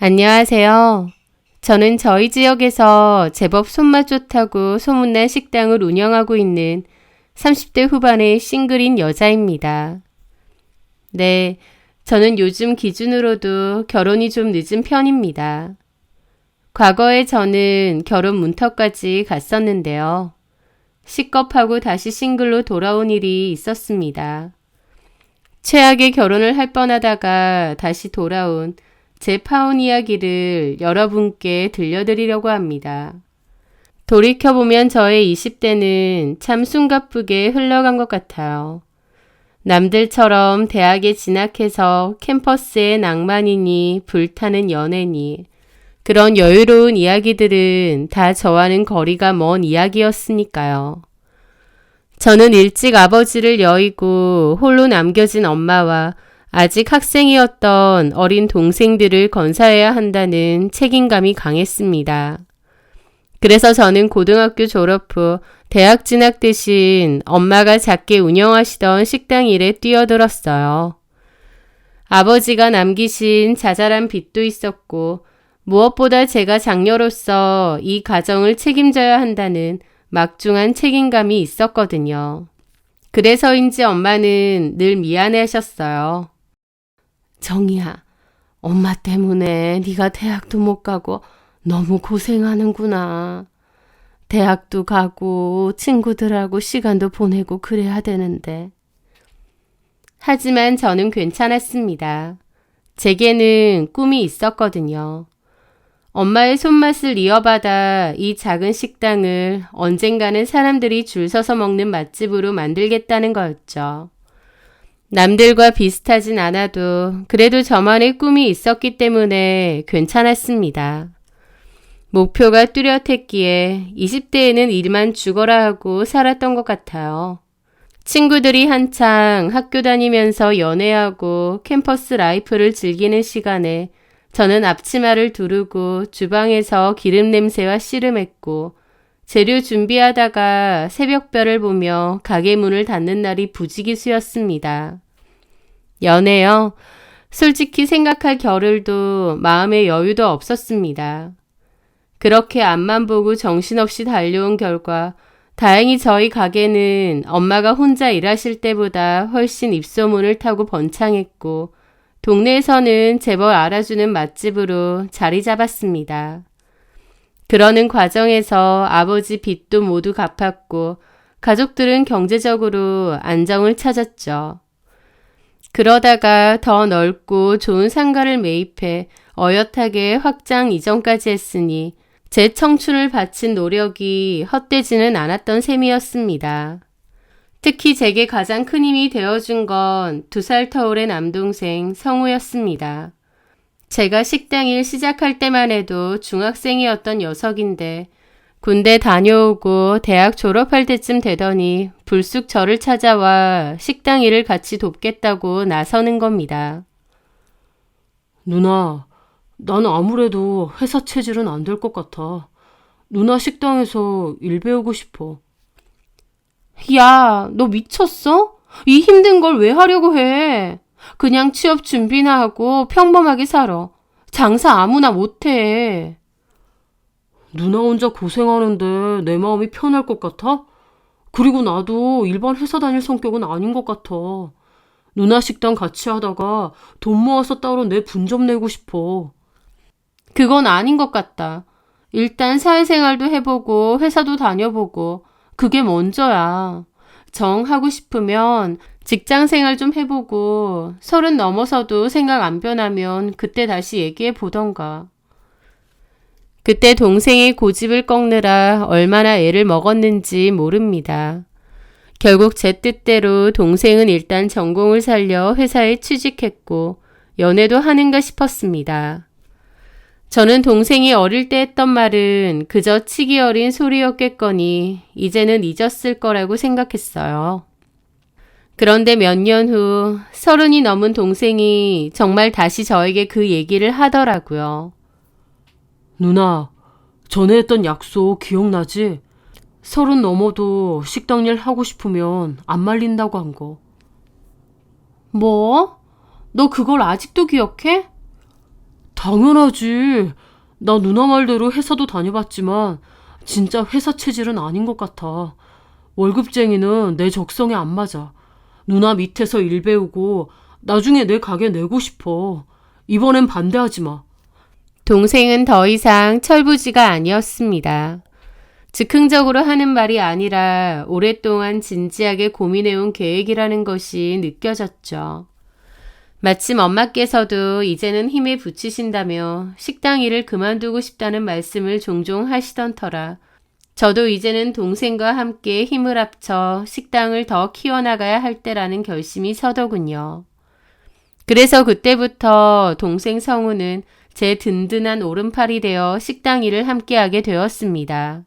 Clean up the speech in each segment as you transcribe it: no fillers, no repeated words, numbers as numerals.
안녕하세요. 저는 저희 지역에서 제법 손맛 좋다고 소문난 식당을 운영하고 있는 30대 후반의 싱글인 여자입니다. 네, 저는 요즘 기준으로도 결혼이 좀 늦은 편입니다. 과거에 저는 결혼 문턱까지 갔었는데요. 식겁하고 다시 싱글로 돌아온 일이 있었습니다. 최악의 결혼을 할 뻔하다가 다시 돌아온 제 파혼 이야기를 여러분께 들려드리려고 합니다. 돌이켜보면 저의 20대는 참 숨가쁘게 흘러간 것 같아요. 남들처럼 대학에 진학해서 캠퍼스의 낭만이니 불타는 연애니 그런 여유로운 이야기들은 다 저와는 거리가 먼 이야기였으니까요. 저는 일찍 아버지를 여의고 홀로 남겨진 엄마와 아직 학생이었던 어린 동생들을 건사해야 한다는 책임감이 강했습니다. 그래서 저는 고등학교 졸업 후 대학 진학 대신 엄마가 작게 운영하시던 식당 일에 뛰어들었어요. 아버지가 남기신 자잘한 빚도 있었고 무엇보다 제가 장녀로서 이 가정을 책임져야 한다는 막중한 책임감이 있었거든요. 그래서인지 엄마는 늘 미안해하셨어요. 정희야, 엄마 때문에 네가 대학도 못 가고 너무 고생하는구나. 대학도 가고 친구들하고 시간도 보내고 그래야 되는데. 하지만 저는 괜찮았습니다. 제게는 꿈이 있었거든요. 엄마의 손맛을 이어받아 이 작은 식당을 언젠가는 사람들이 줄 서서 먹는 맛집으로 만들겠다는 거였죠. 남들과 비슷하진 않아도 그래도 저만의 꿈이 있었기 때문에 괜찮았습니다. 목표가 뚜렷했기에 20대에는 일만 죽어라 하고 살았던 것 같아요. 친구들이 한창 학교 다니면서 연애하고 캠퍼스 라이프를 즐기는 시간에 저는 앞치마를 두르고 주방에서 기름 냄새와 씨름했고 재료 준비하다가 새벽별을 보며 가게 문을 닫는 날이 부지기수였습니다. 연애요. 솔직히 생각할 겨를도 마음의 여유도 없었습니다. 그렇게 앞만 보고 정신없이 달려온 결과 다행히 저희 가게는 엄마가 혼자 일하실 때보다 훨씬 입소문을 타고 번창했고 동네에서는 제법 알아주는 맛집으로 자리 잡았습니다. 그러는 과정에서 아버지 빚도 모두 갚았고 가족들은 경제적으로 안정을 찾았죠. 그러다가 더 넓고 좋은 상가를 매입해 어엿하게 확장 이전까지 했으니 제 청춘을 바친 노력이 헛되지는 않았던 셈이었습니다. 특히 제게 가장 큰 힘이 되어준 건 2살 터울의 남동생 성우였습니다. 제가 식당 일 시작할 때만 해도 중학생이었던 녀석인데 군대 다녀오고 대학 졸업할 때쯤 되더니 불쑥 저를 찾아와 식당 일을 같이 돕겠다고 나서는 겁니다. 누나, 나는 아무래도 회사 체질은 안 될 것 같아. 누나 식당에서 일 배우고 싶어. 야, 너 미쳤어? 이 힘든 걸 왜 하려고 해? 그냥 취업 준비나 하고 평범하게 살아. 장사 아무나 못해. 누나 혼자 고생하는데 내 마음이 편할 것 같아? 그리고 나도 일반 회사 다닐 성격은 아닌 것 같아. 누나 식당 같이 하다가 돈 모아서 따로 내 분점 내고 싶어. 그건 아닌 것 같다. 일단 사회생활도 해보고 회사도 다녀보고 그게 먼저야. 정 하고 싶으면 직장생활 좀 해보고 30 넘어서도 생각 안 변하면 그때 다시 얘기해 보던가. 그때 동생의 고집을 꺾느라 얼마나 애를 먹었는지 모릅니다. 결국 제 뜻대로 동생은 일단 전공을 살려 회사에 취직했고 연애도 하는가 싶었습니다. 저는 동생이 어릴 때 했던 말은 그저 치기 어린 소리였겠거니 이제는 잊었을 거라고 생각했어요. 그런데 몇 년 후 30이 넘은 동생이 정말 다시 저에게 그 얘기를 하더라고요. 누나, 전에 했던 약속 기억나지? 30 넘어도 식당 일 하고 싶으면 안 말린다고 한 거. 뭐? 너 그걸 아직도 기억해? 당연하지. 나 누나 말대로 회사도 다녀봤지만 진짜 회사 체질은 아닌 것 같아. 월급쟁이는 내 적성에 안 맞아. 누나 밑에서 일 배우고 나중에 내 가게 내고 싶어. 이번엔 반대하지 마. 동생은 더 이상 철부지가 아니었습니다. 즉흥적으로 하는 말이 아니라 오랫동안 진지하게 고민해온 계획이라는 것이 느껴졌죠. 마침 엄마께서도 이제는 힘에 부치신다며 식당 일을 그만두고 싶다는 말씀을 종종 하시던 터라 저도 이제는 동생과 함께 힘을 합쳐 식당을 더 키워나가야 할 때라는 결심이 서더군요. 그래서 그때부터 동생 성우는 제 든든한 오른팔이 되어 식당 일을 함께하게 되었습니다.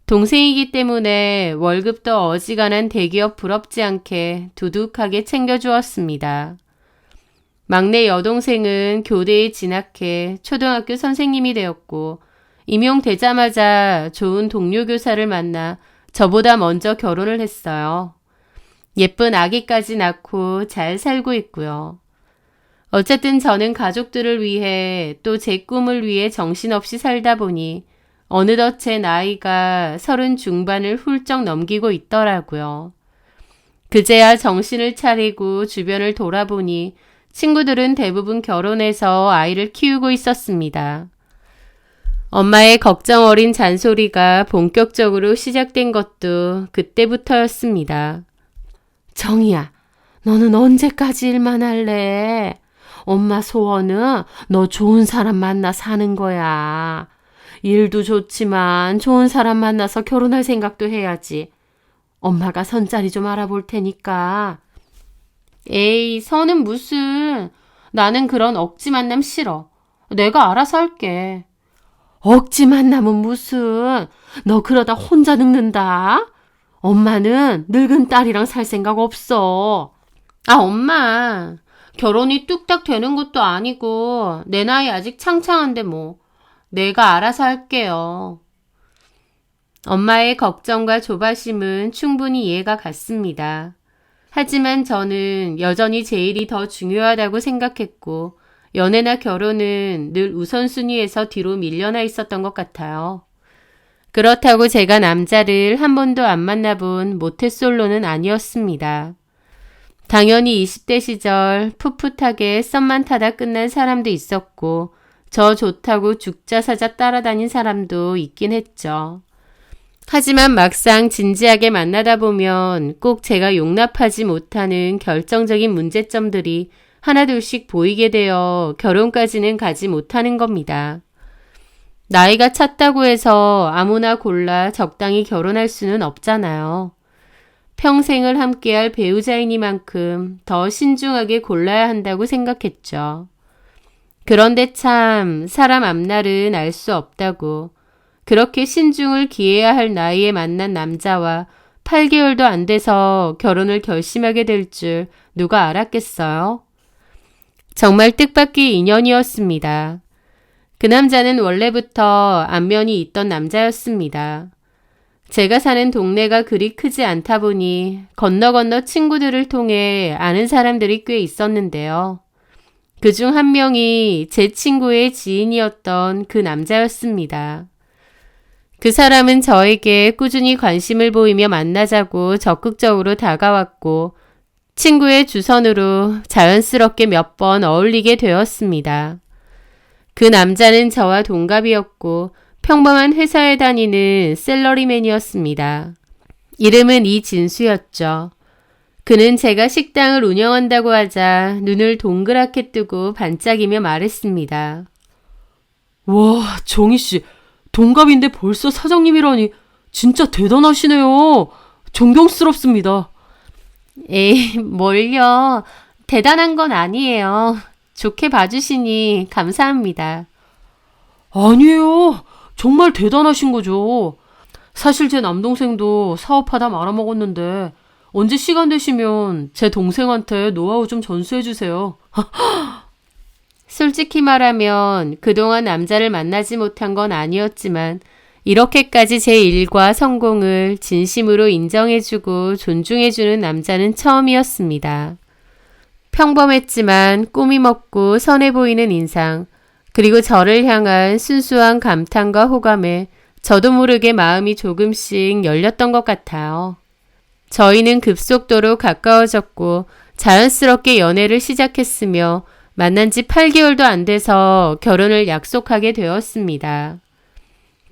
동생이기 때문에 월급도 어지간한 대기업 부럽지 않게 두둑하게 챙겨주었습니다. 막내 여동생은 교대에 진학해 초등학교 선생님이 되었고 임용되자마자 좋은 동료 교사를 만나 저보다 먼저 결혼을 했어요. 예쁜 아기까지 낳고 잘 살고 있고요. 어쨌든 저는 가족들을 위해 또 제 꿈을 위해 정신없이 살다 보니 어느덧 제 나이가 30 중반을 훌쩍 넘기고 있더라고요. 그제야 정신을 차리고 주변을 돌아보니 친구들은 대부분 결혼해서 아이를 키우고 있었습니다. 엄마의 걱정 어린 잔소리가 본격적으로 시작된 것도 그때부터였습니다. 정희야, 너는 언제까지 일만 할래? 엄마 소원은 너 좋은 사람 만나 사는 거야. 일도 좋지만 좋은 사람 만나서 결혼할 생각도 해야지. 엄마가 선자리 좀 알아볼 테니까. 에이, 선은 무슨. 나는 그런 억지 만남 싫어. 내가 알아서 할게. 억지 만남은 무슨. 너 그러다 혼자 늙는다. 엄마는 늙은 딸이랑 살 생각 없어. 아, 엄마. 결혼이 뚝딱 되는 것도 아니고 내 나이 아직 창창한데 뭐. 내가 알아서 할게요. 엄마의 걱정과 조바심은 충분히 이해가 갔습니다. 하지만 저는 여전히 제 일이 더 중요하다고 생각했고 연애나 결혼은 늘 우선순위에서 뒤로 밀려나 있었던 것 같아요. 그렇다고 제가 남자를 한 번도 안 만나본 모태솔로는 아니었습니다. 당연히 20대 시절 풋풋하게 썸만 타다 끝난 사람도 있었고 저 좋다고 죽자사자 따라다닌 사람도 있긴 했죠. 하지만 막상 진지하게 만나다 보면 꼭 제가 용납하지 못하는 결정적인 문제점들이 하나둘씩 보이게 되어 결혼까지는 가지 못하는 겁니다. 나이가 찼다고 해서 아무나 골라 적당히 결혼할 수는 없잖아요. 평생을 함께할 배우자이니만큼 더 신중하게 골라야 한다고 생각했죠. 그런데 참 사람 앞날은 알 수 없다고 그렇게 신중을 기해야 할 나이에 만난 남자와 8개월도 안 돼서 결혼을 결심하게 될 줄 누가 알았겠어요? 정말 뜻밖의 인연이었습니다. 그 남자는 원래부터 안면이 있던 남자였습니다. 제가 사는 동네가 그리 크지 않다 보니 건너 친구들을 통해 아는 사람들이 꽤 있었는데요. 그중 한 명이 제 친구의 지인이었던 그 남자였습니다. 그 사람은 저에게 꾸준히 관심을 보이며 만나자고 적극적으로 다가왔고 친구의 주선으로 자연스럽게 몇 번 어울리게 되었습니다. 그 남자는 저와 동갑이었고 평범한 회사에 다니는 샐러리맨이었습니다. 이름은 이진수였죠. 그는 제가 식당을 운영한다고 하자 눈을 동그랗게 뜨고 반짝이며 말했습니다. 와, 정희씨. 동갑인데 벌써 사장님이라니 진짜 대단하시네요. 존경스럽습니다. 에이, 뭘요. 대단한 건 아니에요. 좋게 봐주시니 감사합니다. 아니에요. 정말 대단하신 거죠. 사실 제 남동생도 사업하다 말아먹었는데 언제 시간 되시면 제 동생한테 노하우 좀 전수해 주세요. 솔직히 말하면 그동안 남자를 만나지 못한 건 아니었지만 이렇게까지 제 일과 성공을 진심으로 인정해주고 존중해주는 남자는 처음이었습니다. 평범했지만 꾸밈 없고 선해 보이는 인상, 그리고 저를 향한 순수한 감탄과 호감에 저도 모르게 마음이 조금씩 열렸던 것 같아요. 저희는 급속도로 가까워졌고 자연스럽게 연애를 시작했으며 만난 지 8개월도 안 돼서 결혼을 약속하게 되었습니다.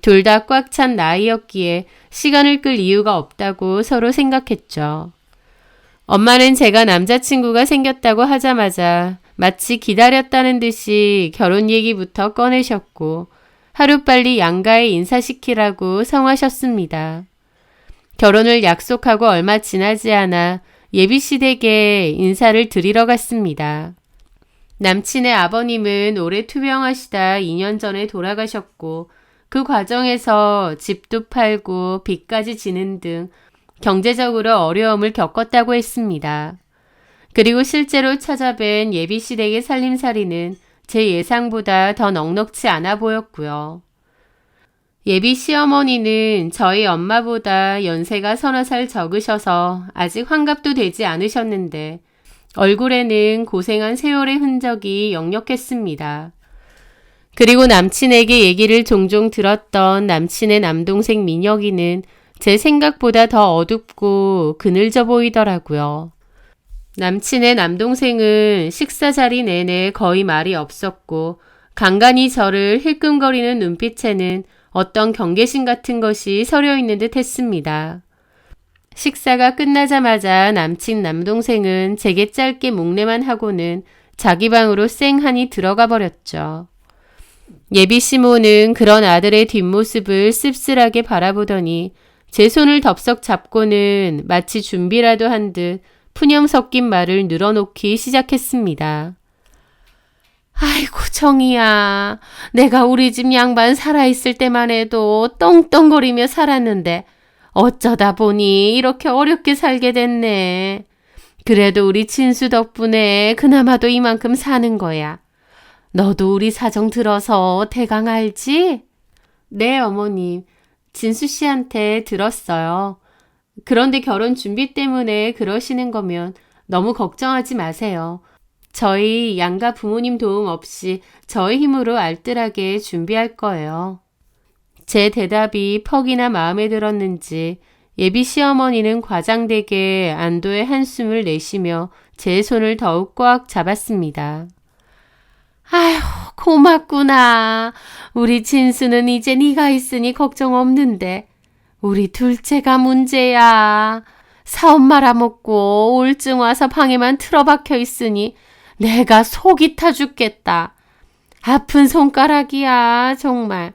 둘 다 꽉 찬 나이였기에 시간을 끌 이유가 없다고 서로 생각했죠. 엄마는 제가 남자친구가 생겼다고 하자마자 마치 기다렸다는 듯이 결혼 얘기부터 꺼내셨고 하루빨리 양가에 인사시키라고 성하셨습니다. 결혼을 약속하고 얼마 지나지 않아 예비씨 댁에 인사를 드리러 갔습니다. 남친의 아버님은 올해 투병하시다 2년 전에 돌아가셨고 그 과정에서 집도 팔고 빚까지 지는 등 경제적으로 어려움을 겪었다고 했습니다. 그리고 실제로 찾아뵌 예비씨 댁의 살림살이는 제 예상보다 더 넉넉지 않아 보였고요. 예비 시어머니는 저희 엄마보다 연세가 서너 살 적으셔서 아직 환갑도 되지 않으셨는데 얼굴에는 고생한 세월의 흔적이 역력했습니다. 그리고 남친에게 얘기를 종종 들었던 남친의 남동생 민혁이는 제 생각보다 더 어둡고 그늘져 보이더라고요. 남친의 남동생은 식사 자리 내내 거의 말이 없었고 간간히 저를 힐끔거리는 눈빛에는 어떤 경계심 같은 것이 서려 있는 듯 했습니다. 식사가 끝나자마자 남친 남동생은 제게 짧게 목례만 하고는 자기 방으로 쌩하니 들어가 버렸죠. 예비 시모는 그런 아들의 뒷모습을 씁쓸하게 바라보더니 제 손을 덥석 잡고는 마치 준비라도 한 듯 푸념 섞인 말을 늘어놓기 시작했습니다. 아이고 정이야. 내가 우리 집 양반 살아있을 때만 해도 떵떵거리며 살았는데 어쩌다 보니 이렇게 어렵게 살게 됐네. 그래도 우리 진수 덕분에 그나마도 이만큼 사는 거야. 너도 우리 사정 들어서 대강 알지? 네, 어머님. 진수 씨한테 들었어요. 그런데 결혼 준비 때문에 그러시는 거면 너무 걱정하지 마세요. 저희 양가 부모님 도움 없이 저의 힘으로 알뜰하게 준비할 거예요. 제 대답이 퍽이나 마음에 들었는지 예비 시어머니는 과장되게 안도의 한숨을 내쉬며 제 손을 더욱 꽉 잡았습니다. 아휴, 고맙구나. 우리 진수는 이제 네가 있으니 걱정 없는데 우리 둘째가 문제야. 사업 말아먹고 우울증 와서 방에만 틀어박혀 있으니 내가 속이 타 죽겠다. 아픈 손가락이야, 정말.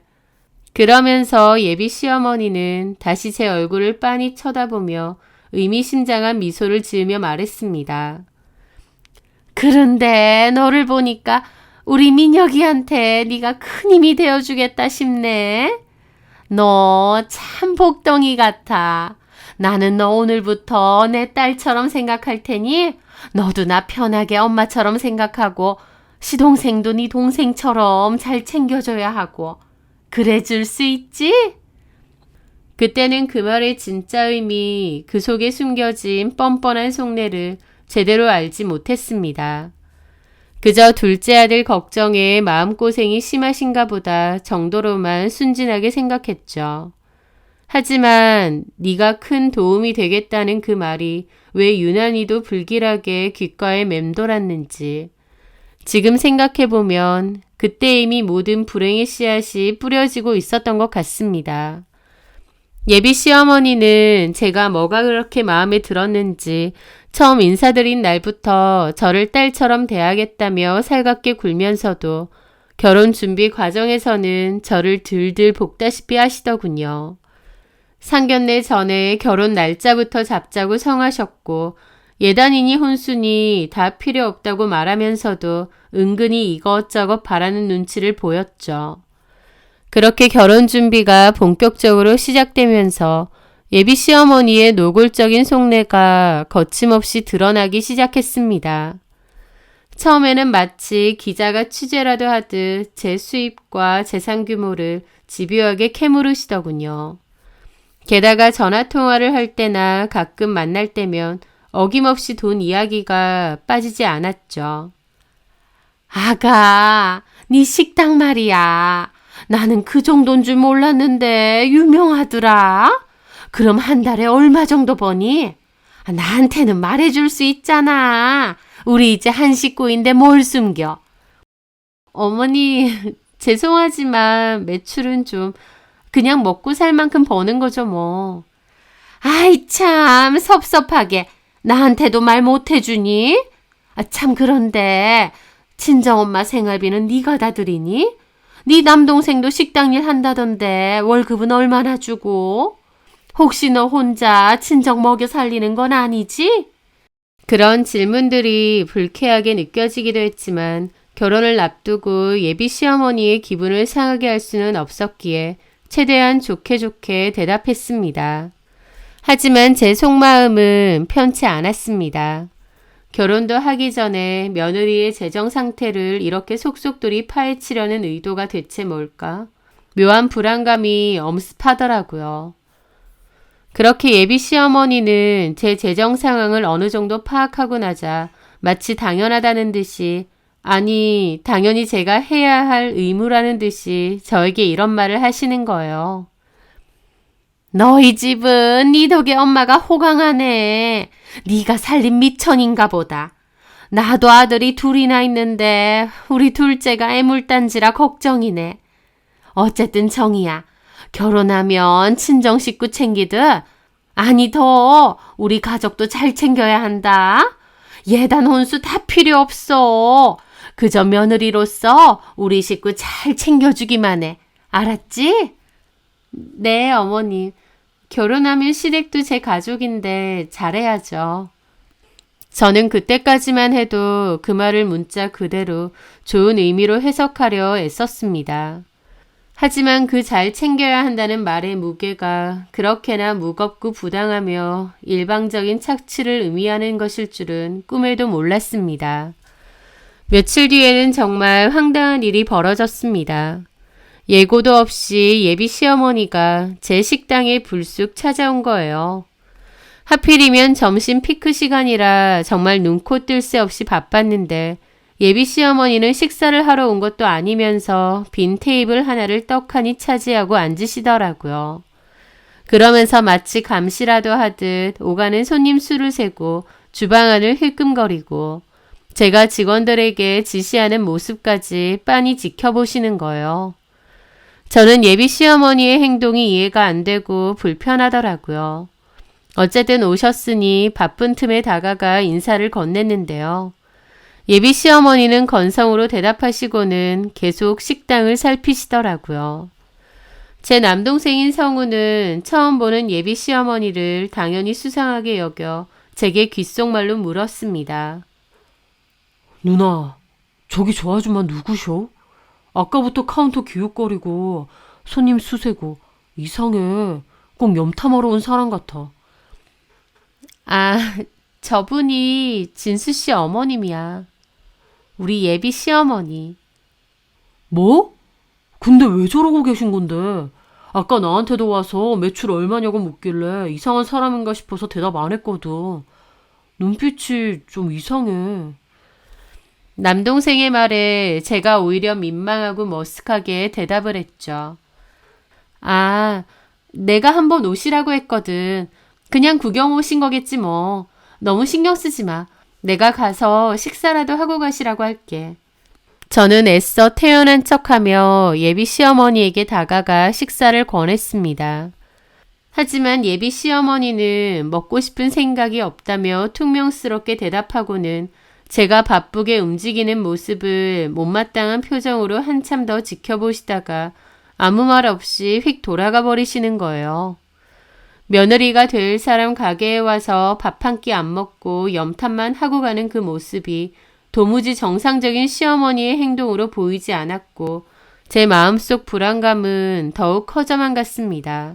그러면서 예비 시어머니는 다시 제 얼굴을 빤히 쳐다보며 의미심장한 미소를 지으며 말했습니다. 그런데 너를 보니까 우리 민혁이한테 네가 큰 힘이 되어주겠다 싶네. 너 참 복덩이 같아. 나는 너 오늘부터 내 딸처럼 생각할 테니 너도 나 편하게 엄마처럼 생각하고 시동생도 네 동생처럼 잘 챙겨줘야 하고 그래 줄 수 있지? 그때는 그 말의 진짜 의미, 그 속에 숨겨진 뻔뻔한 속내를 제대로 알지 못했습니다. 그저 둘째 아들 걱정에 마음고생이 심하신가 보다 정도로만 순진하게 생각했죠. 하지만 네가 큰 도움이 되겠다는 그 말이 왜 유난히도 불길하게 귓가에 맴돌았는지 지금 생각해보면 그때 이미 모든 불행의 씨앗이 뿌려지고 있었던 것 같습니다. 예비 시어머니는 제가 뭐가 그렇게 마음에 들었는지 처음 인사드린 날부터 저를 딸처럼 대하겠다며 살갑게 굴면서도 결혼 준비 과정에서는 저를 들들 볶다시피 하시더군요. 상견례 전에 결혼 날짜부터 잡자고 성하셨고 예단이니 혼수니 다 필요 없다고 말하면서도 은근히 이것저것 바라는 눈치를 보였죠. 그렇게 결혼 준비가 본격적으로 시작되면서 예비 시어머니의 노골적인 속내가 거침없이 드러나기 시작했습니다. 처음에는 마치 기자가 취재라도 하듯 제 수입과 재산 규모를 집요하게 캐물으시더군요. 게다가 전화통화를 할 때나 가끔 만날 때면 어김없이 돈 이야기가 빠지지 않았죠. 아가, 네 식당 말이야. 나는 그 정도인 줄 몰랐는데 유명하더라. 그럼 한 달에 얼마 정도 버니? 나한테는 말해줄 수 있잖아. 우리 이제 한 식구인데 뭘 숨겨. 어머니, 죄송하지만 매출은 좀 그냥 먹고 살 만큼 버는 거죠, 뭐. 아이, 참, 섭섭하게. 나한테도 말 못 해주니? 참, 그런데, 친정엄마 생활비는 네가 다 들이니? 네 남동생도 식당 일 한다던데 월급은 얼마나 주고? 혹시 너 혼자 친정 먹여 살리는 건 아니지? 그런 질문들이 불쾌하게 느껴지기도 했지만 결혼을 앞두고 예비 시어머니의 기분을 상하게 할 수는 없었기에 최대한 좋게 좋게 대답했습니다. 하지만 제 속마음은 편치 않았습니다. 결혼도 하기 전에 며느리의 재정 상태를 이렇게 속속들이 파헤치려는 의도가 대체 뭘까? 묘한 불안감이 엄습하더라고요. 그렇게 예비 시어머니는 제 재정 상황을 어느 정도 파악하고 나자 마치 당연하다는 듯이 아니 당연히 제가 해야 할 의무라는 듯이 저에게 이런 말을 하시는 거예요. 너희 집은 네 덕에 엄마가 호강하네. 네가 살림 미천인가 보다. 나도 아들이 둘이나 있는데 우리 둘째가 애물단지라 걱정이네. 어쨌든 정이야. 결혼하면 친정 식구 챙기듯 아니 더 우리 가족도 잘 챙겨야 한다. 예단 혼수 다 필요 없어. 그저 며느리로서 우리 식구 잘 챙겨주기만 해. 알았지? 네, 어머님. 결혼하면 시댁도 제 가족인데 잘해야죠. 저는 그때까지만 해도 그 말을 문자 그대로 좋은 의미로 해석하려 애썼습니다. 하지만 그 잘 챙겨야 한다는 말의 무게가 그렇게나 무겁고 부당하며 일방적인 착취를 의미하는 것일 줄은 꿈에도 몰랐습니다. 며칠 뒤에는 정말 황당한 일이 벌어졌습니다. 예고도 없이 예비 시어머니가 제 식당에 불쑥 찾아온 거예요. 하필이면 점심 피크 시간이라 정말 눈코 뜰 새 없이 바빴는데 예비 시어머니는 식사를 하러 온 것도 아니면서 빈 테이블 하나를 떡하니 차지하고 앉으시더라고요. 그러면서 마치 감시라도 하듯 오가는 손님 수를 세고 주방 안을 힐끔거리고 제가 직원들에게 지시하는 모습까지 빤히 지켜보시는 거예요. 저는 예비 시어머니의 행동이 이해가 안 되고 불편하더라고요. 어쨌든 오셨으니 바쁜 틈에 다가가 인사를 건넸는데요. 예비 시어머니는 건성으로 대답하시고는 계속 식당을 살피시더라고요. 제 남동생인 성우는 처음 보는 예비 시어머니를 당연히 수상하게 여겨 제게 귓속말로 물었습니다. 누나, 저기 저 아줌마 누구셔? 아까부터 카운터 기웃거리고 손님 수세고 이상해. 꼭 염탐하러 온 사람 같아. 아, 저분이 진수 씨 어머님이야. 우리 예비 시어머니. 뭐? 근데 왜 저러고 계신 건데? 아까 나한테도 와서 매출 얼마냐고 묻길래 이상한 사람인가 싶어서 대답 안 했거든. 눈빛이 좀 이상해. 남동생의 말에 제가 오히려 민망하고 머쓱하게 대답을 했죠. 아, 내가 한번 오시라고 했거든. 그냥 구경 오신 거겠지 뭐. 너무 신경 쓰지 마. 내가 가서 식사라도 하고 가시라고 할게. 저는 애써 태연한 척하며 예비 시어머니에게 다가가 식사를 권했습니다. 하지만 예비 시어머니는 먹고 싶은 생각이 없다며 퉁명스럽게 대답하고는 제가 바쁘게 움직이는 모습을 못마땅한 표정으로 한참 더 지켜보시다가 아무 말 없이 휙 돌아가 버리시는 거예요. 며느리가 될 사람 가게에 와서 밥 한 끼 안 먹고 염탐만 하고 가는 그 모습이 도무지 정상적인 시어머니의 행동으로 보이지 않았고 제 마음속 불안감은 더욱 커져만 갔습니다.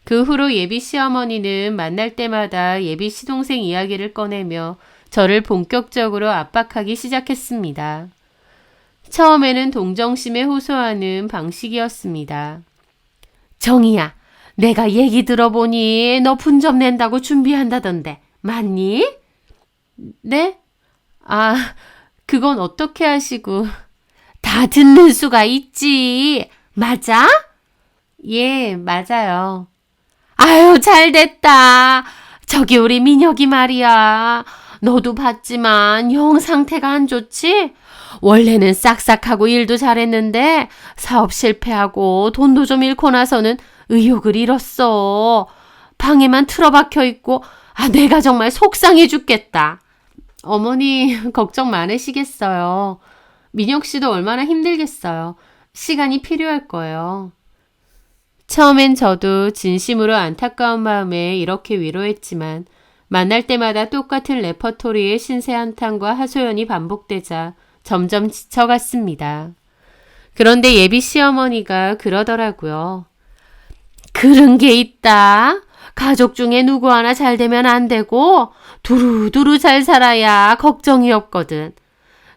그 후로 예비 시어머니는 만날 때마다 예비 시동생 이야기를 꺼내며 저를 본격적으로 압박하기 시작했습니다. 처음에는 동정심에 호소하는 방식이었습니다. 정희야, 내가 얘기 들어보니 너 분점 낸다고 준비한다던데 맞니? 네? 아, 그건 어떻게 하시고. 다 다 듣는 수가 있지. 맞아? 예, 맞아요. 아유, 잘 됐다. 저기 우리 민혁이 말이야. 너도 봤지만 영 상태가 안 좋지? 원래는 싹싹하고 일도 잘했는데 사업 실패하고 돈도 좀 잃고 나서는 의욕을 잃었어. 방에만 틀어박혀 있고 내가 정말 속상해 죽겠다. 어머니 걱정 많으시겠어요. 민혁 씨도 얼마나 힘들겠어요. 시간이 필요할 거예요. 처음엔 저도 진심으로 안타까운 마음에 이렇게 위로했지만 만날 때마다 똑같은 레퍼토리의 신세 한탄과 하소연이 반복되자 점점 지쳐갔습니다. 그런데 예비 시어머니가 그러더라고요. 그런 게 있다. 가족 중에 누구 하나 잘 되면 안 되고 두루두루 잘 살아야 걱정이 없거든.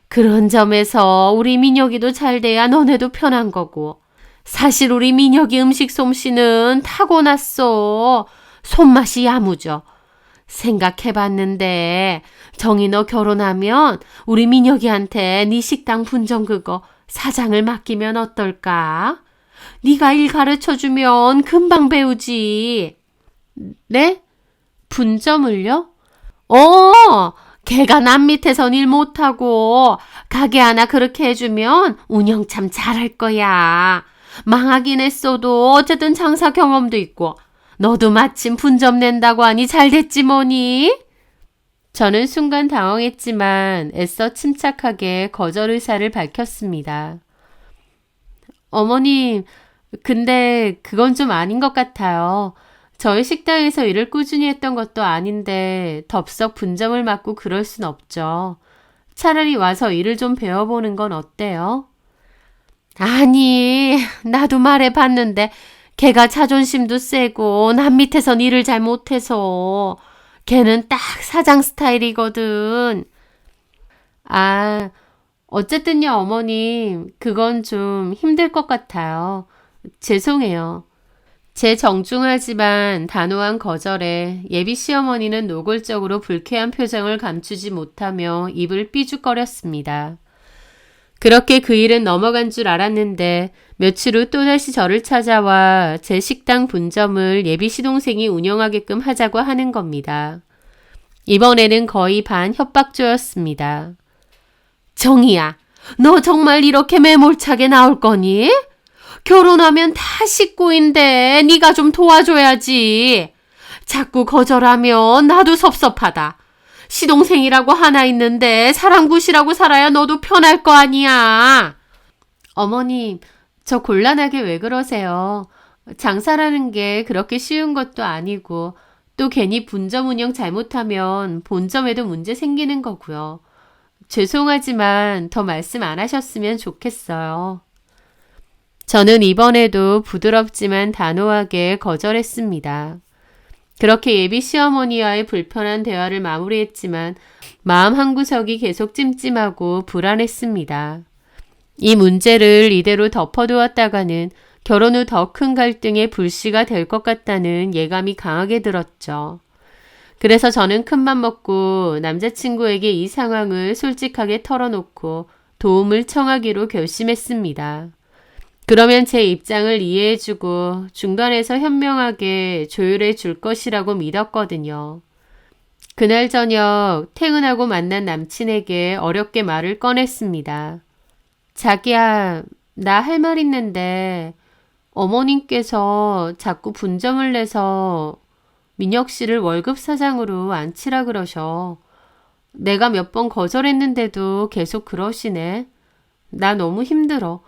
그런 점에서 우리 민혁이도 잘 돼야 너네도 편한 거고. 사실 우리 민혁이 음식 솜씨는 타고났어. 손맛이 야무져. 생각해봤는데 정희 너 결혼하면 우리 민혁이한테 네 식당 분점 그거 사장을 맡기면 어떨까? 네가 일 가르쳐주면 금방 배우지. 네? 분점을요? 걔가 남 밑에선 일 못하고 가게 하나 그렇게 해주면 운영 참 잘할 거야. 망하긴 했어도 어쨌든 장사 경험도 있고 너도 마침 분점 낸다고 하니 잘 됐지 뭐니? 저는 순간 당황했지만 애써 침착하게 거절 의사를 밝혔습니다. 어머님, 근데 그건 좀 아닌 것 같아요. 저희 식당에서 일을 꾸준히 했던 것도 아닌데 덥석 분점을 맡고 그럴 순 없죠. 차라리 와서 일을 좀 배워보는 건 어때요? 아니, 나도 말해봤는데 걔가 자존심도 세고 남 밑에선 일을 잘 못해서 걔는 딱 사장 스타일이거든. 어쨌든요, 어머님, 그건 좀 힘들 것 같아요. 죄송해요. 제 정중하지만 단호한 거절에 예비 시어머니는 노골적으로 불쾌한 표정을 감추지 못하며 입을 삐죽거렸습니다. 그렇게 그 일은 넘어간 줄 알았는데 며칠 후 또다시 저를 찾아와 제 식당 분점을 예비 시동생이 운영하게끔 하자고 하는 겁니다. 이번에는 거의 반 협박조였습니다. 정희야, 너 정말 이렇게 매몰차게 나올 거니? 결혼하면 다 식구인데 네가 좀 도와줘야지. 자꾸 거절하면 나도 섭섭하다. 시동생이라고 하나 있는데 사랑굿이라고 살아야 너도 편할 거 아니야. 어머님, 저 곤란하게 왜 그러세요? 장사라는 게 그렇게 쉬운 것도 아니고 또 괜히 분점 운영 잘못하면 본점에도 문제 생기는 거고요. 죄송하지만 더 말씀 안 하셨으면 좋겠어요. 저는 이번에도 부드럽지만 단호하게 거절했습니다. 그렇게 예비 시어머니와의 불편한 대화를 마무리했지만 마음 한구석이 계속 찜찜하고 불안했습니다. 이 문제를 이대로 덮어두었다가는 결혼 후 더 큰 갈등의 불씨가 될 것 같다는 예감이 강하게 들었죠. 그래서 저는 큰맘 먹고 남자친구에게 이 상황을 솔직하게 털어놓고 도움을 청하기로 결심했습니다. 그러면 제 입장을 이해해주고 중간에서 현명하게 조율해 줄 것이라고 믿었거든요. 그날 저녁 퇴근하고 만난 남친에게 어렵게 말을 꺼냈습니다. 자기야, 나 할 말 있는데 어머님께서 자꾸 분점을 내서 민혁 씨를 월급 사장으로 앉히라 그러셔. 내가 몇 번 거절했는데도 계속 그러시네. 나 너무 힘들어.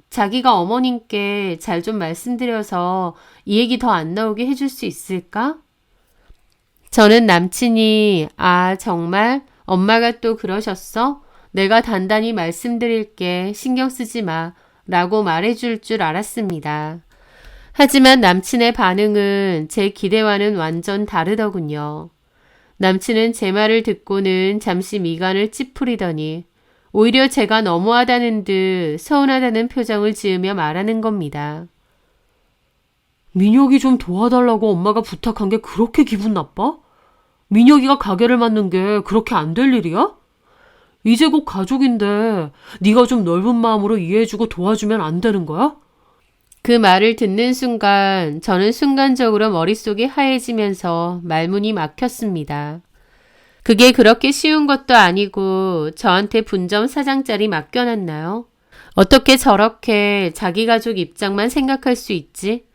자기가 어머님께 잘 좀 말씀드려서 이 얘기 더 안 나오게 해줄 수 있을까? 저는 남친이 정말? 엄마가 또 그러셨어? 내가 단단히 말씀드릴게. 신경 쓰지 마. 라고 말해줄 줄 알았습니다. 하지만 남친의 반응은 제 기대와는 완전 다르더군요. 남친은 제 말을 듣고는 잠시 미간을 찌푸리더니 오히려 제가 너무하다는 듯 서운하다는 표정을 지으며 말하는 겁니다. 민혁이 좀 도와달라고 엄마가 부탁한 게 그렇게 기분 나빠? 민혁이가 가게를 맡는 게 그렇게 안 될 일이야? 이제 곧 가족인데 네가 좀 넓은 마음으로 이해해주고 도와주면 안 되는 거야? 그 말을 듣는 순간 저는 순간적으로 머릿속이 하얘지면서 말문이 막혔습니다. 그게 그렇게 쉬운 것도 아니고 저한테 분점 사장짜리 맡겨놨나요? 어떻게 저렇게 자기 가족 입장만 생각할 수 있지?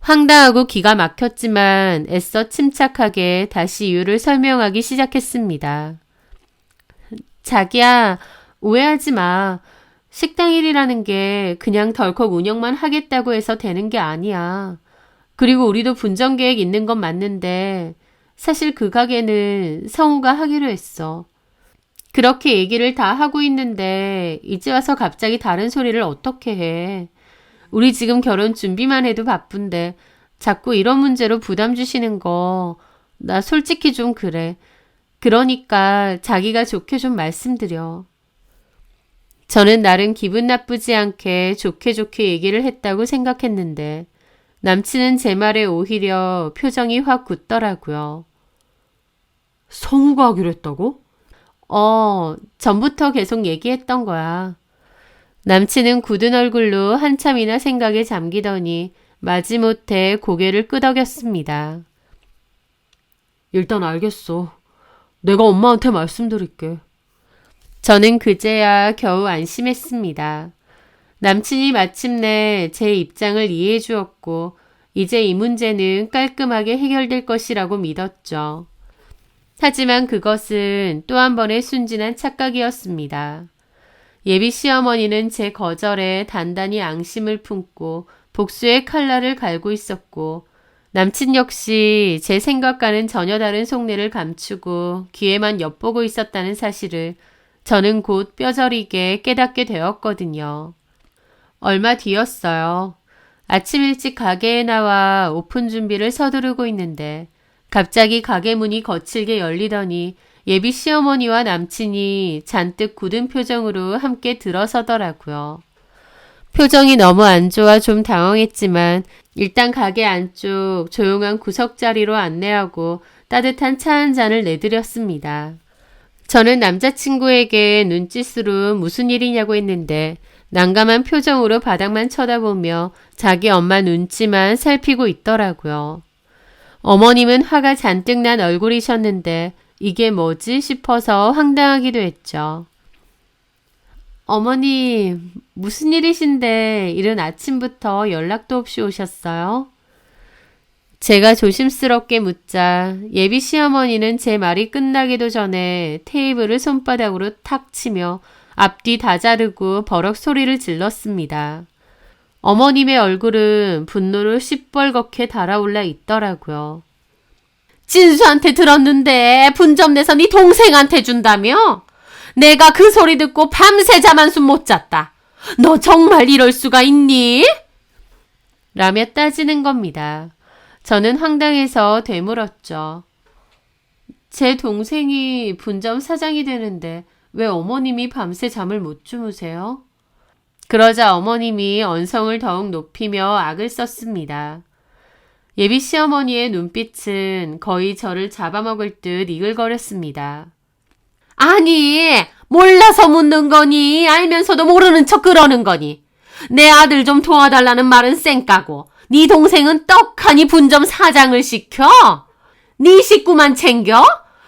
황당하고 기가 막혔지만 애써 침착하게 다시 이유를 설명하기 시작했습니다. 자기야, 오해하지 마. 식당 일이라는 게 그냥 덜컥 운영만 하겠다고 해서 되는 게 아니야. 그리고 우리도 분점 계획 있는 건 맞는데 사실 그 가게는 성우가 하기로 했어. 그렇게 얘기를 다 하고 있는데 이제 와서 갑자기 다른 소리를 어떻게 해. 우리 지금 결혼 준비만 해도 바쁜데 자꾸 이런 문제로 부담 주시는 거 나 솔직히 좀 그래. 그러니까 자기가 좋게 좀 말씀드려. 저는 나름 기분 나쁘지 않게 좋게 얘기를 했다고 생각했는데 남친은 제 말에 오히려 표정이 확 굳더라고요. 성우가 하기로 했다고? 전부터 계속 얘기했던 거야. 남친은 굳은 얼굴로 한참이나 생각에 잠기더니 마지못해 고개를 끄덕였습니다. 일단 알겠어. 내가 엄마한테 말씀드릴게. 저는 그제야 겨우 안심했습니다. 남친이 마침내 제 입장을 이해해 주었고 이제 이 문제는 깔끔하게 해결될 것이라고 믿었죠. 하지만 그것은 또 한 번의 순진한 착각이었습니다. 예비 시어머니는 제 거절에 단단히 앙심을 품고 복수의 칼날을 갈고 있었고 남친 역시 제 생각과는 전혀 다른 속내를 감추고 귀에만 엿보고 있었다는 사실을 저는 곧 뼈저리게 깨닫게 되었거든요. 얼마 뒤였어요. 아침 일찍 가게에 나와 오픈 준비를 서두르고 있는데 갑자기 가게 문이 거칠게 열리더니 예비 시어머니와 남친이 잔뜩 굳은 표정으로 함께 들어서더라고요. 표정이 너무 안 좋아 좀 당황했지만 일단 가게 안쪽 조용한 구석자리로 안내하고 따뜻한 차 한 잔을 내드렸습니다. 저는 남자친구에게 눈짓으로 무슨 일이냐고 했는데 난감한 표정으로 바닥만 쳐다보며 자기 엄마 눈치만 살피고 있더라고요. 어머님은 화가 잔뜩 난 얼굴이셨는데 이게 뭐지 싶어서 황당하기도 했죠. 어머니, 무슨 일이신데 이른 아침부터 연락도 없이 오셨어요? 제가 조심스럽게 묻자 예비 시어머니는 제 말이 끝나기도 전에 테이블을 손바닥으로 탁 치며 앞뒤 다 자르고 버럭 소리를 질렀습니다. 어머님의 얼굴은 분노로 시뻘겋게 달아올라 있더라고요. 진수한테 들었는데 분점 내서 네 동생한테 준다며? 내가 그 소리 듣고 밤새 잠 한숨 못 잤다. 너 정말 이럴 수가 있니? 라며 따지는 겁니다. 저는 황당해서 되물었죠. 제 동생이 분점 사장이 되는데 왜 어머님이 밤새 잠을 못 주무세요? 그러자 어머님이 언성을 더욱 높이며 악을 썼습니다. 예비 시어머니의 눈빛은 거의 저를 잡아먹을 듯 이글거렸습니다. 아니, 몰라서 묻는 거니? 알면서도 모르는 척 그러는 거니? 내 아들 좀 도와달라는 말은 쌩까고 네 동생은 떡하니 분점 사장을 시켜? 네 식구만 챙겨?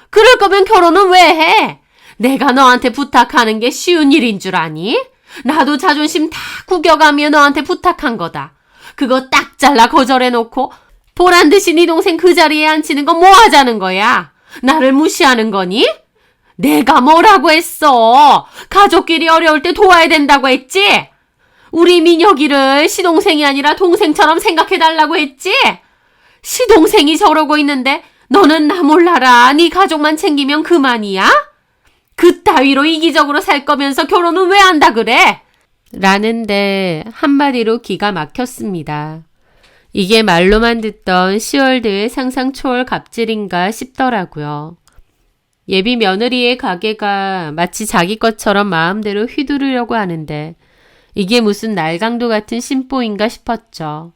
그럴 거면 결혼은 왜 해? 내가 너한테 부탁하는 게 쉬운 일인 줄 아니? 나도 자존심 다 구겨가며 너한테 부탁한 거다. 그거 딱 잘라 거절해놓고 보란 듯이 네 동생 그 자리에 앉히는 건 뭐 하자는 거야? 나를 무시하는 거니? 내가 뭐라고 했어? 가족끼리 어려울 때 도와야 된다고 했지? 우리 민혁이를 시동생이 아니라 동생처럼 생각해달라고 했지? 시동생이 저러고 있는데 너는 나 몰라라. 네 가족만 챙기면 그만이야? 그따위로 이기적으로 살 거면서 결혼은 왜 한다 그래? 라는데 한마디로 기가 막혔습니다. 이게 말로만 듣던 시월드의 상상 초월 갑질인가 싶더라고요. 예비 며느리의 가게가 마치 자기 것처럼 마음대로 휘두르려고 하는데 이게 무슨 날강도 같은 심보인가 싶었죠.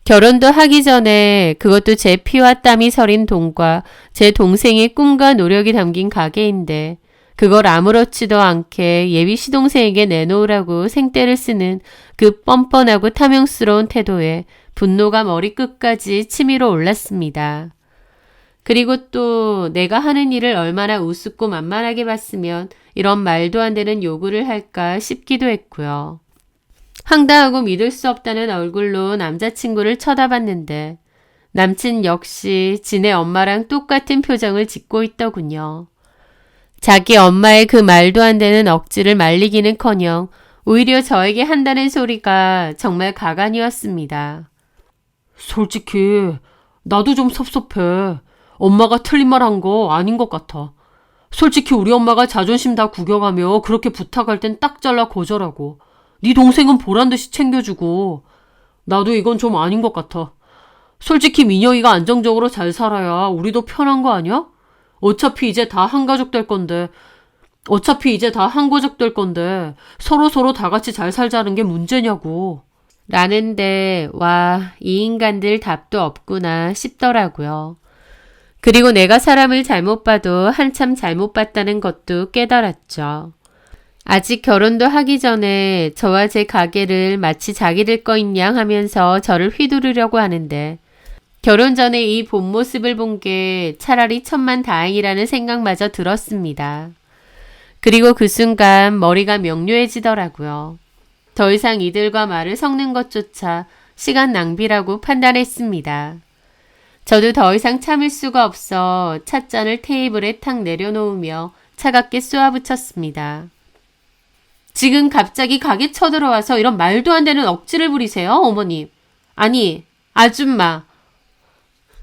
결혼도 하기 전에 그것도 제 피와 땀이 서린 돈과 제 동생의 꿈과 노력이 담긴 가게인데 그걸 아무렇지도 않게 예비 시동생에게 내놓으라고 생떼를 쓰는 그 뻔뻔하고 탐욕스러운 태도에 분노가 머리끝까지 치밀어 올랐습니다. 그리고 또 내가 하는 일을 얼마나 우습고 만만하게 봤으면 이런 말도 안 되는 요구를 할까 싶기도 했고요. 황당하고 믿을 수 없다는 얼굴로 남자친구를 쳐다봤는데 남친 역시 지네 엄마랑 똑같은 표정을 짓고 있더군요. 자기 엄마의 그 말도 안 되는 억지를 말리기는커녕 오히려 저에게 한다는 소리가 정말 가관이었습니다. 솔직히 나도 좀 섭섭해. 엄마가 틀린 말 한 거 아닌 것 같아. 솔직히 우리 엄마가 자존심 다 구겨가며 그렇게 부탁할 땐 딱 잘라 거절하고 네 동생은 보란듯이 챙겨주고 나도 이건 좀 아닌 것 같아. 솔직히 민영이가 안정적으로 잘 살아야 우리도 편한 거 아니야? 어차피 이제 다 한 가족 될 건데 서로 다 같이 잘 살자는 게 문제냐고. 라는데 와, 이 인간들 답도 없구나 싶더라고요. 그리고 내가 사람을 잘못 봐도 한참 잘못 봤다는 것도 깨달았죠. 아직 결혼도 하기 전에 저와 제 가게를 마치 자기들 거인 양 하면서 저를 휘두르려고 하는데 결혼 전에 이 본 모습을 본 게 차라리 천만다행이라는 생각마저 들었습니다. 그리고 그 순간 머리가 명료해지더라고요. 더 이상 이들과 말을 섞는 것조차 시간 낭비라고 판단했습니다. 저도 더 이상 참을 수가 없어 찻잔을 테이블에 탁 내려놓으며 차갑게 쏘아붙였습니다. 지금 갑자기 가게 쳐들어와서 이런 말도 안 되는 억지를 부리세요, 어머님. 아니, 아줌마.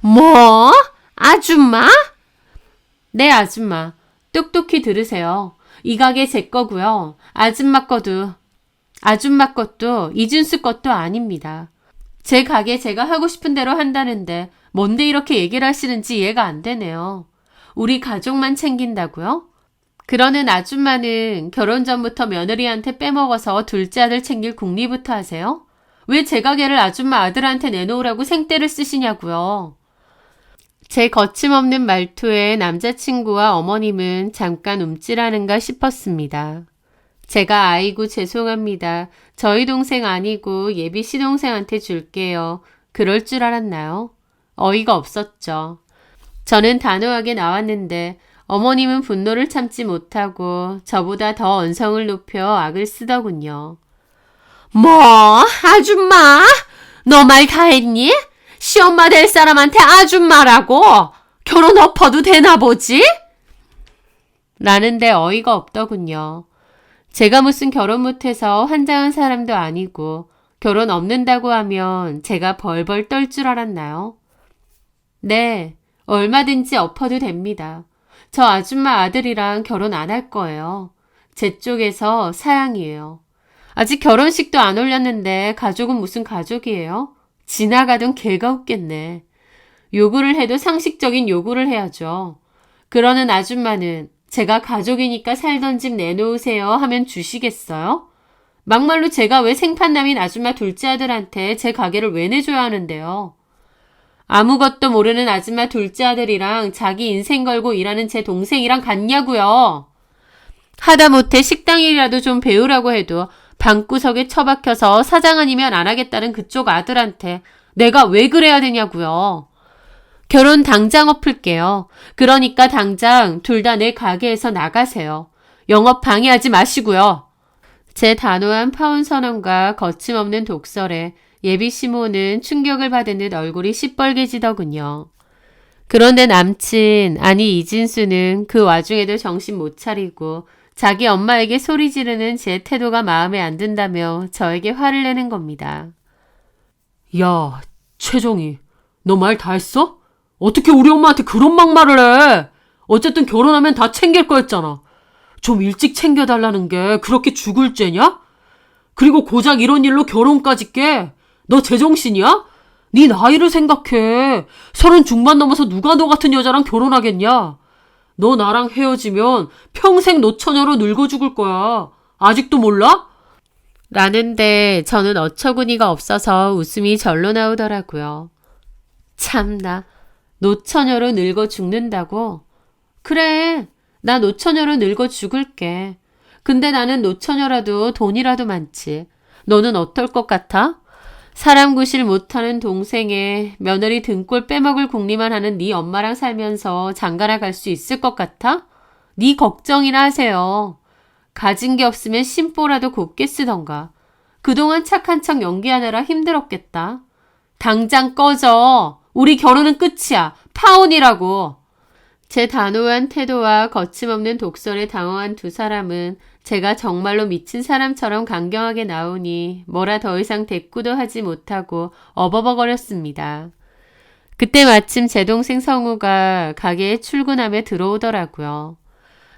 뭐? 아줌마? 네, 아줌마. 똑똑히 들으세요. 이 가게 제 거고요. 아줌마 것도 이준수 것도 아닙니다. 제 가게 제가 하고 싶은 대로 한다는데 뭔데 이렇게 얘기를 하시는지 이해가 안 되네요. 우리 가족만 챙긴다고요? 그러는 아줌마는 결혼 전부터 며느리한테 빼먹어서 둘째 아들 챙길 궁리부터 하세요? 왜 제 가게를 아줌마 아들한테 내놓으라고 생떼를 쓰시냐고요? 제 거침없는 말투에 남자친구와 어머님은 잠깐 움찔하는가 싶었습니다. 제가 아이고 죄송합니다. 저희 동생 아니고 예비 시동생한테 줄게요. 그럴 줄 알았나요? 어이가 없었죠. 저는 단호하게 나왔는데 어머님은 분노를 참지 못하고 저보다 더 언성을 높여 악을 쓰더군요. 뭐? 아줌마? 너 말 다 했니? 시엄마 될 사람한테 아줌마라고? 결혼 엎어도 되나 보지? 라는데 어이가 없더군요. 제가 무슨 결혼 못해서 환장한 사람도 아니고 결혼 없는다고 하면 제가 벌벌 떨 줄 알았나요? 네, 얼마든지 엎어도 됩니다. 저 아줌마 아들이랑 결혼 안 할 거예요. 제 쪽에서 사양이에요. 아직 결혼식도 안 올렸는데 가족은 무슨 가족이에요? 지나가던 개가 웃겠네. 요구를 해도 상식적인 요구를 해야죠. 그러는 아줌마는 제가 가족이니까 살던 집 내놓으세요 하면 주시겠어요? 막말로 제가 왜 생판남인 아줌마 둘째 아들한테 제 가게를 왜 내줘야 하는데요? 아무것도 모르는 아줌마 둘째 아들이랑 자기 인생 걸고 일하는 제 동생이랑 같냐고요. 하다못해 식당 일이라도 좀 배우라고 해도 방구석에 처박혀서 사장 아니면 안 하겠다는 그쪽 아들한테 내가 왜 그래야 되냐고요. 결혼 당장 엎을게요. 그러니까 당장 둘 다 내 가게에서 나가세요. 영업 방해하지 마시고요. 제 단호한 파혼 선언과 거침없는 독설에 예비 시모는 충격을 받은 듯 얼굴이 시뻘개지더군요. 그런데 남친, 아니 이진수는 그 와중에도 정신 못 차리고 자기 엄마에게 소리 지르는 제 태도가 마음에 안 든다며 저에게 화를 내는 겁니다. 야, 최정희, 너 말 다 했어? 어떻게 우리 엄마한테 그런 막말을 해? 어쨌든 결혼하면 다 챙길 거였잖아. 좀 일찍 챙겨달라는 게 그렇게 죽을 죄냐? 그리고 고작 이런 일로 결혼까지 깨? 너 제정신이야? 네 나이를 생각해. 30 중반 넘어서 누가 너 같은 여자랑 결혼하겠냐? 너 나랑 헤어지면 평생 노처녀로 늙어 죽을 거야. 아직도 몰라? 라는데 저는 어처구니가 없어서 웃음이 절로 나오더라고요. 참나, 노처녀로 늙어 죽는다고? 그래, 나 노처녀로 늙어 죽을게. 근데 나는 노처녀라도 돈이라도 많지. 너는 어떨 것 같아? 사람 구실 못하는 동생에 며느리 등골 빼먹을 궁리만 하는 네 엄마랑 살면서 장가나 갈 수 있을 것 같아? 네 걱정이나 하세요. 가진 게 없으면 심보라도 곱게 쓰던가. 그동안 착한 척 연기하느라 힘들었겠다. 당장 꺼져. 우리 결혼은 끝이야. 파혼이라고. 제 단호한 태도와 거침없는 독설에 당황한 두 사람은 제가 정말로 미친 사람처럼 강경하게 나오니 뭐라 더 이상 대꾸도 하지 못하고 어버버거렸습니다. 그때 마침 제 동생 성우가 가게에 출근하며 들어오더라고요.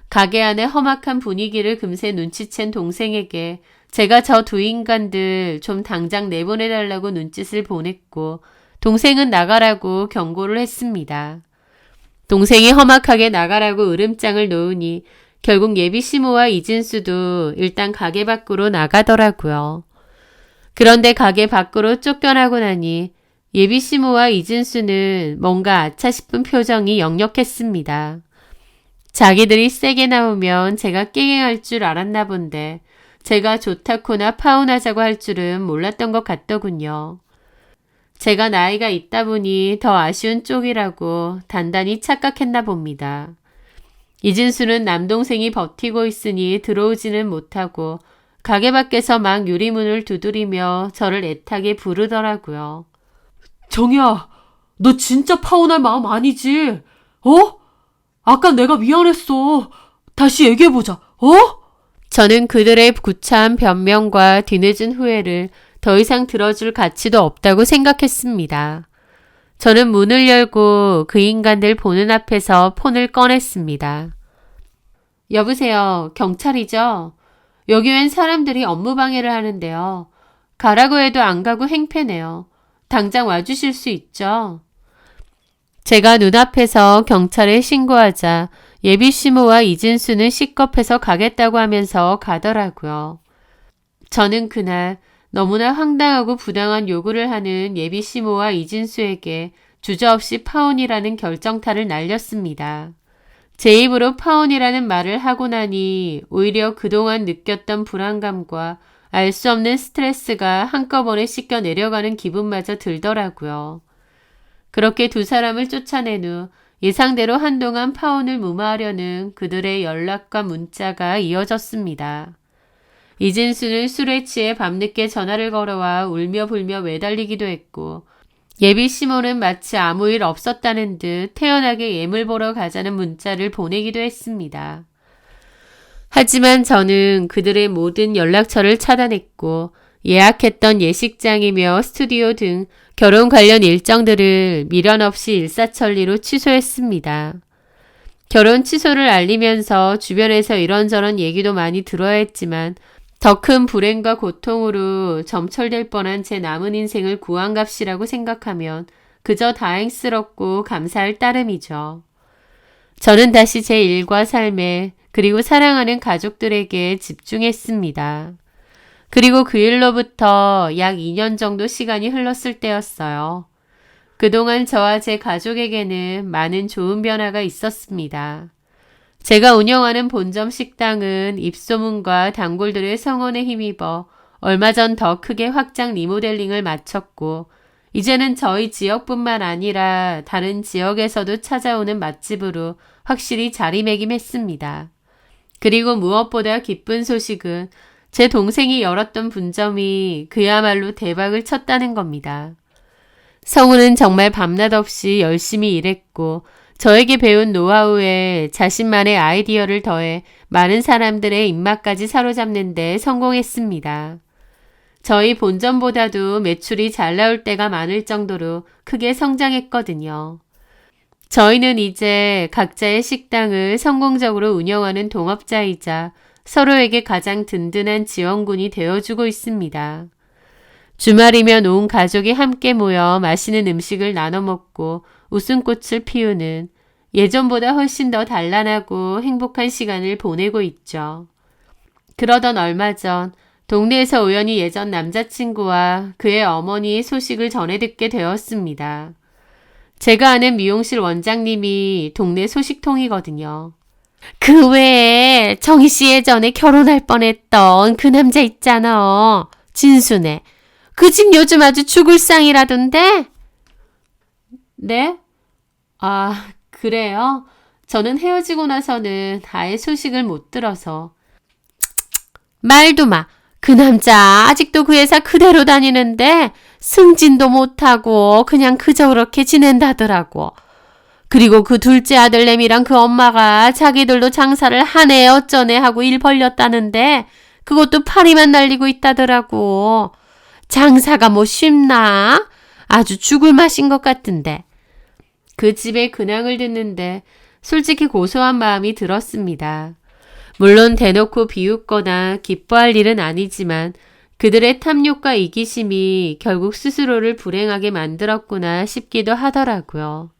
가게 안의 험악한 분위기를 금세 눈치챈 동생에게 제가 저 두 인간들 좀 당장 내보내달라고 눈짓을 보냈고 동생은 나가라고 경고를 했습니다. 동생이 험악하게 나가라고 으름장을 놓으니 결국 예비시모와 이진수도 일단 가게 밖으로 나가더라고요. 그런데 가게 밖으로 쫓겨나고 나니 예비시모와 이진수는 뭔가 아차 싶은 표정이 역력했습니다. 자기들이 세게 나오면 제가 깨갱할 줄 알았나 본데 제가 좋다코나 파혼하자고 할 줄은 몰랐던 것 같더군요. 제가 나이가 있다 보니 더 아쉬운 쪽이라고 단단히 착각했나 봅니다. 이진수는 남동생이 버티고 있으니 들어오지는 못하고 가게 밖에서 막 유리문을 두드리며 저를 애타게 부르더라고요. 정희야, 너 진짜 파혼할 마음 아니지? 아까 내가 미안했어. 다시 얘기해보자. 저는 그들의 구차한 변명과 뒤늦은 후회를 더 이상 들어줄 가치도 없다고 생각했습니다. 저는 문을 열고 그 인간들 보는 앞에서 폰을 꺼냈습니다. 여보세요, 경찰이죠? 여기 웬 사람들이 업무 방해를 하는데요. 가라고 해도 안 가고 행패네요. 당장 와주실 수 있죠? 제가 눈앞에서 경찰에 신고하자 예비시모와 이진수는 시겁해서 가겠다고 하면서 가더라고요. 저는 그날 너무나 황당하고 부당한 요구를 하는 예비시모와 이진수에게 주저없이 파혼이라는 결정타를 날렸습니다. 제 입으로 파혼이라는 말을 하고 나니 오히려 그동안 느꼈던 불안감과 알 수 없는 스트레스가 한꺼번에 씻겨 내려가는 기분마저 들더라고요. 그렇게 두 사람을 쫓아낸 후 예상대로 한동안 파혼을 무마하려는 그들의 연락과 문자가 이어졌습니다. 이진수는 술에 취해 밤늦게 전화를 걸어와 울며 불며 매달리기도 했고 예비시모는 마치 아무 일 없었다는 듯 태연하게 예물 보러 가자는 문자를 보내기도 했습니다. 하지만 저는 그들의 모든 연락처를 차단했고 예약했던 예식장이며 스튜디오 등 결혼 관련 일정들을 미련 없이 일사천리로 취소했습니다. 결혼 취소를 알리면서 주변에서 이런저런 얘기도 많이 들어야 했지만 더 큰 불행과 고통으로 점철될 뻔한 제 남은 인생을 구한 값이라고 생각하면 그저 다행스럽고 감사할 따름이죠. 저는 다시 제 일과 삶에 그리고 사랑하는 가족들에게 집중했습니다. 그리고 그 일로부터 약 2년 정도 시간이 흘렀을 때였어요. 그동안 저와 제 가족에게는 많은 좋은 변화가 있었습니다. 제가 운영하는 본점 식당은 입소문과 단골들의 성원에 힘입어 얼마 전 더 크게 확장 리모델링을 마쳤고 이제는 저희 지역뿐만 아니라 다른 지역에서도 찾아오는 맛집으로 확실히 자리매김했습니다. 그리고 무엇보다 기쁜 소식은 제 동생이 열었던 분점이 그야말로 대박을 쳤다는 겁니다. 성우는 정말 밤낮 없이 열심히 일했고 저에게 배운 노하우에 자신만의 아이디어를 더해 많은 사람들의 입맛까지 사로잡는 데 성공했습니다. 저희 본점보다도 매출이 잘 나올 때가 많을 정도로 크게 성장했거든요. 저희는 이제 각자의 식당을 성공적으로 운영하는 동업자이자 서로에게 가장 든든한 지원군이 되어주고 있습니다. 주말이면 온 가족이 함께 모여 맛있는 음식을 나눠 먹고 웃음꽃을 피우는 예전보다 훨씬 더 단란하고 행복한 시간을 보내고 있죠. 그러던 얼마 전 동네에서 우연히 예전 남자친구와 그의 어머니의 소식을 전해 듣게 되었습니다. 제가 아는 미용실 원장님이 동네 소식통이거든요. 그 외에 정희 씨 예전에 결혼할 뻔했던 그 남자 있잖아. 진수네. 그 집 요즘 아주 죽을 상이라던데? 네? 아, 그래요? 저는 헤어지고 나서는 아예 소식을 못 들어서. 말도 마. 그 남자 아직도 그 회사 그대로 다니는데 승진도 못하고 그냥 그저 그렇게 지낸다더라고. 그리고 그 둘째 아들내미랑 그 엄마가 자기들도 장사를 하네 어쩌네 하고 일 벌렸다는데 그것도 파리만 날리고 있다더라고. 장사가 뭐 쉽나? 아주 죽을 맛인 것 같은데. 그 집의 근황을 듣는데 솔직히 고소한 마음이 들었습니다. 물론 대놓고 비웃거나 기뻐할 일은 아니지만 그들의 탐욕과 이기심이 결국 스스로를 불행하게 만들었구나 싶기도 하더라고요.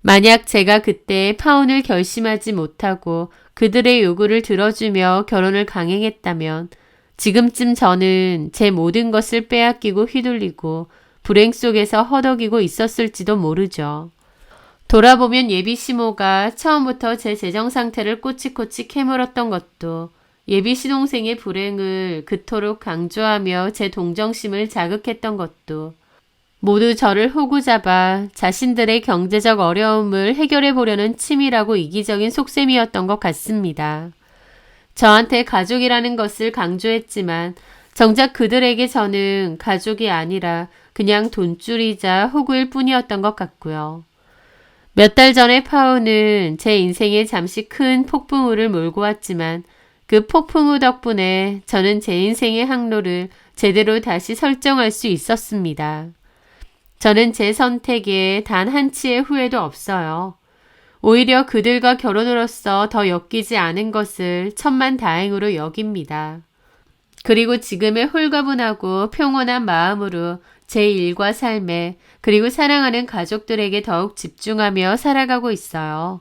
만약 제가 그때 파혼을 결심하지 못하고 그들의 요구를 들어주며 결혼을 강행했다면 지금쯤 저는 제 모든 것을 빼앗기고 휘둘리고 불행 속에서 허덕이고 있었을지도 모르죠. 돌아보면 예비 시모가 처음부터 제 재정 상태를 꼬치꼬치 캐물었던 것도 예비 시동생의 불행을 그토록 강조하며 제 동정심을 자극했던 것도 모두 저를 호구잡아 자신들의 경제적 어려움을 해결해 보려는 치밀하고 이기적인 속셈이었던 것 같습니다. 저한테 가족이라는 것을 강조했지만 정작 그들에게 저는 가족이 아니라 그냥 돈줄이자 호구일 뿐이었던 것 같고요. 몇 달 전의 파혼은 제 인생에 잠시 큰 폭풍우를 몰고 왔지만 그 폭풍우 덕분에 저는 제 인생의 항로를 제대로 다시 설정할 수 있었습니다. 저는 제 선택에 단 한치의 후회도 없어요. 오히려 그들과 결혼으로써 더 엮이지 않은 것을 천만다행으로 여깁니다. 그리고 지금의 홀가분하고 평온한 마음으로 제 일과 삶에 그리고 사랑하는 가족들에게 더욱 집중하며 살아가고 있어요.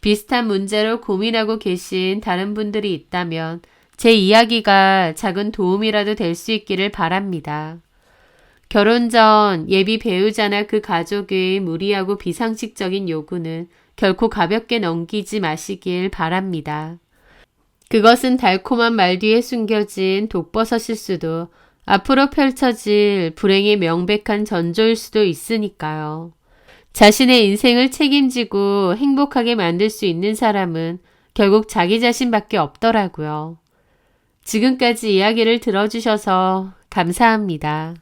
비슷한 문제로 고민하고 계신 다른 분들이 있다면 제 이야기가 작은 도움이라도 될 수 있기를 바랍니다. 결혼 전 예비 배우자나 그 가족의 무리하고 비상식적인 요구는 결코 가볍게 넘기지 마시길 바랍니다. 그것은 달콤한 말 뒤에 숨겨진 독버섯일 수도 앞으로 펼쳐질 불행의 명백한 전조일 수도 있으니까요. 자신의 인생을 책임지고 행복하게 만들 수 있는 사람은 결국 자기 자신밖에 없더라고요. 지금까지 이야기를 들어주셔서 감사합니다.